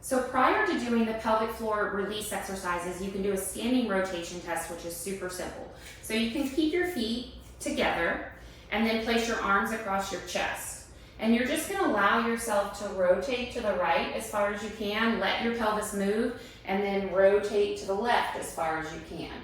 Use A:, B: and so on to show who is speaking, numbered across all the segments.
A: So prior to doing the pelvic floor release exercises, you can do a standing rotation test, which is super simple. So you can keep your feet together and then place your arms across your chest. And you're just gonna allow yourself to rotate to the right as far as you can, let your pelvis move, and then rotate to the left as far as you can.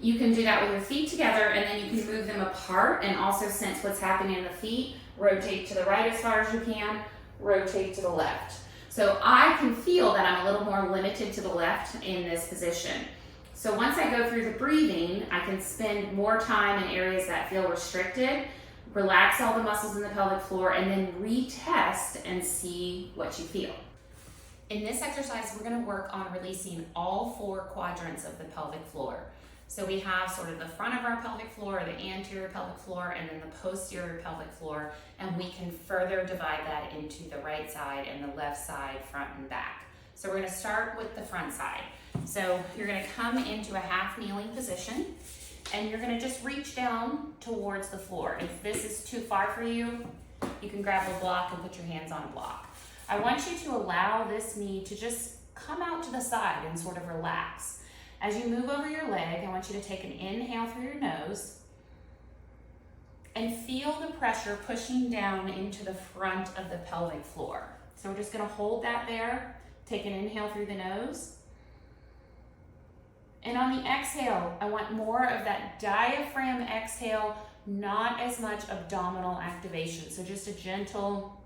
A: You can do that with your feet together, and then you can move them apart and also sense what's happening in the feet. Rotate to the right as far as you can, rotate to the left. So I can feel that I'm a little more limited to the left in this position. So once I go through the breathing, I can spend more time in areas that feel restricted, relax all the muscles in the pelvic floor, and then retest and see what you feel. In this exercise, we're gonna work on releasing all 4 quadrants of the pelvic floor. So we have sort of the front of our pelvic floor, the anterior pelvic floor, and then the posterior pelvic floor, and we can further divide that into the right side and the left side, front and back. So we're gonna start with the front side. So you're gonna come into a half kneeling position, and you're gonna just reach down towards the floor. If this is too far for you, you can grab a block and put your hands on a block. I want you to allow this knee to just come out to the side and sort of relax. As you move over your leg, I want you to take an inhale through your nose and feel the pressure pushing down into the front of the pelvic floor. So we're just gonna hold that there. Take an inhale through the nose. And on the exhale, I want more of that diaphragm exhale, not as much abdominal activation. So just a gentle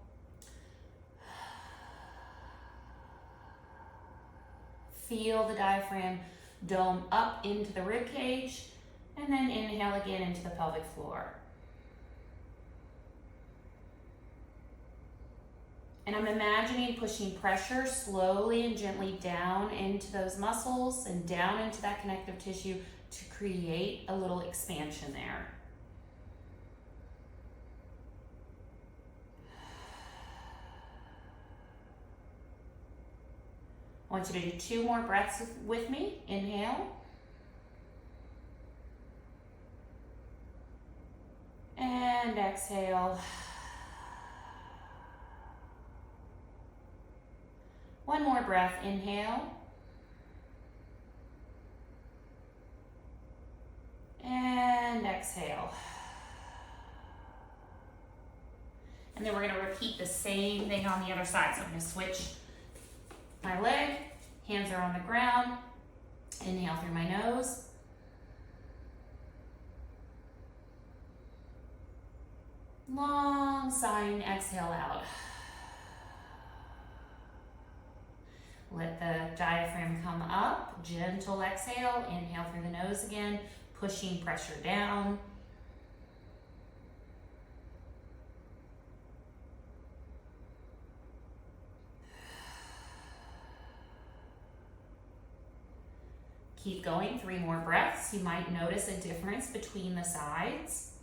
A: feel the diaphragm dome up into the rib cage, and then inhale again into the pelvic floor. And I'm imagining pushing pressure slowly and gently down into those muscles and down into that connective tissue to create a little expansion there. I want you to do 2 more breaths with me. Inhale. And exhale. 1 more breath. Inhale. And exhale. And then we're going to repeat the same thing on the other side. So I'm going to switch my leg, hands are on the ground, inhale through my nose. Long sighing exhale out. Let the diaphragm come up, gentle exhale, inhale through the nose again, pushing pressure down. Keep going, 3 more breaths. You might notice a difference between the sides.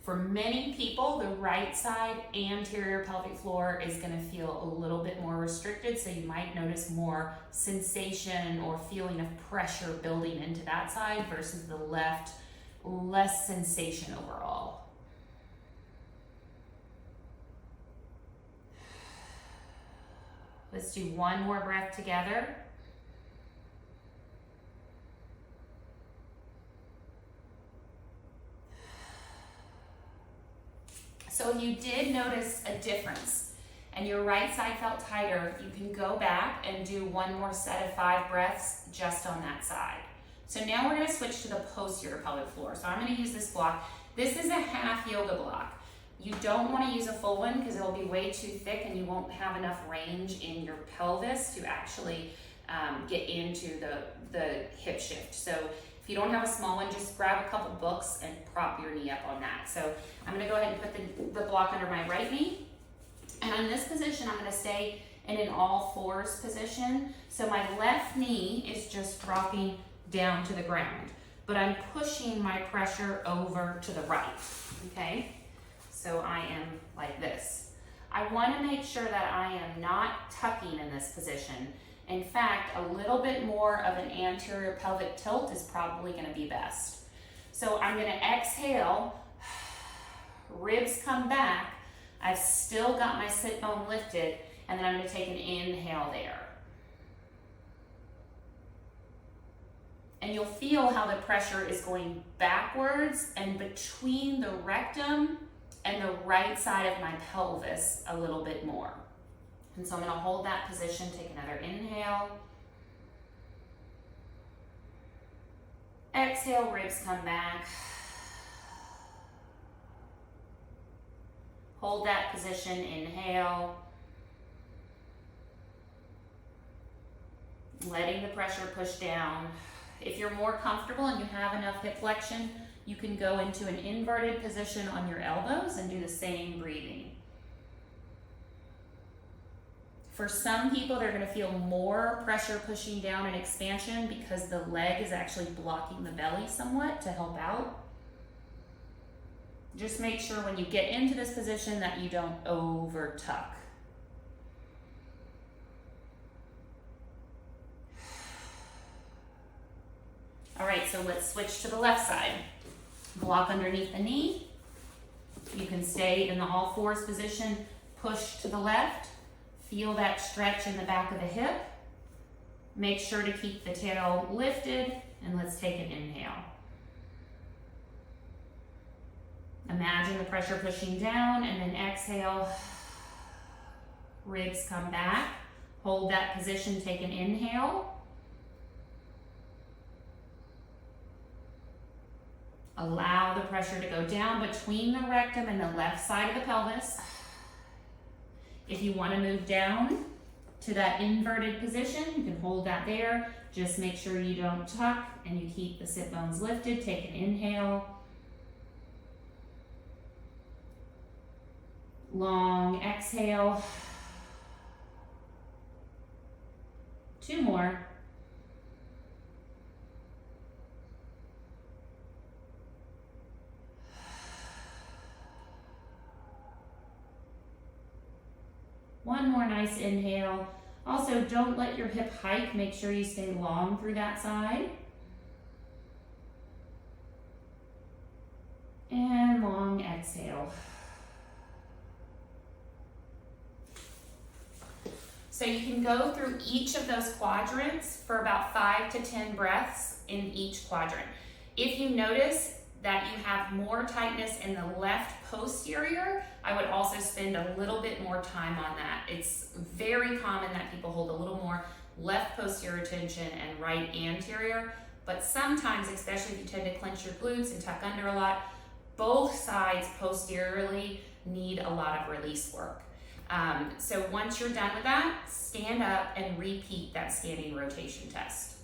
A: For many people, the right side anterior pelvic floor is going to feel a little bit more restricted, so you might notice more sensation or feeling of pressure building into that side versus the left, less sensation overall. Let's do 1 more breath together. So if you did notice a difference and your right side felt tighter, you can go back and do 1 more set of 5 breaths just on that side. So now we're going to switch to the posterior pelvic floor. So I'm going to use this block. This is a half yoga block. You don't want to use a full one because it'll be way too thick and you won't have enough range in your pelvis to actually get into the hip shift. So if you don't have a small one, just grab a couple books and prop your knee up on that. So I'm going to go ahead and put the block under my right knee. And in this position, I'm going to stay in an all 4s position. So my left knee is just dropping down to the ground, but I'm pushing my pressure over to the right, okay? So I am like this. I want to make sure that I am not tucking in this position. In fact, a little bit more of an anterior pelvic tilt is probably going to be best. So I'm going to exhale, ribs come back. I've still got my sit bone lifted, and then I'm going to take an inhale there. And you'll feel how the pressure is going backwards and between the rectum and the right side of my pelvis a little bit more. And so I'm going to hold that position, take another inhale. Exhale, ribs come back. Hold that position, inhale. Letting the pressure push down. If you're more comfortable and you have enough hip flexion, you can go into an inverted position on your elbows and do the same breathing. For some people, they're going to feel more pressure pushing down and expansion because the leg is actually blocking the belly somewhat to help out. Just make sure when you get into this position that you don't over tuck. All right, so let's switch to the left side. Block underneath the knee. You can stay in the all fours position, push to the left. Feel that stretch in the back of the hip. Make sure to keep the tail lifted, and let's take an inhale. Imagine the pressure pushing down, and then exhale. Ribs come back. Hold that position, take an inhale. Allow the pressure to go down between the rectum and the left side of the pelvis. If you want to move down to that inverted position, you can hold that there. Just make sure you don't tuck and you keep the sit bones lifted. Take an inhale. Long exhale. 2 more. One more nice inhale. Also, don't let your hip hike. Make sure you stay long through that side. And long exhale. So you can go through each of those quadrants for about 5 to 10 breaths in each quadrant. If you notice that you have more tightness in the left posterior, I would also spend a little bit more time on that. It's very common that people hold a little more left posterior tension and right anterior, but sometimes, especially if you tend to clench your glutes and tuck under a lot, both sides posteriorly need a lot of release work. So once you're done with that, stand up and repeat that standing rotation test.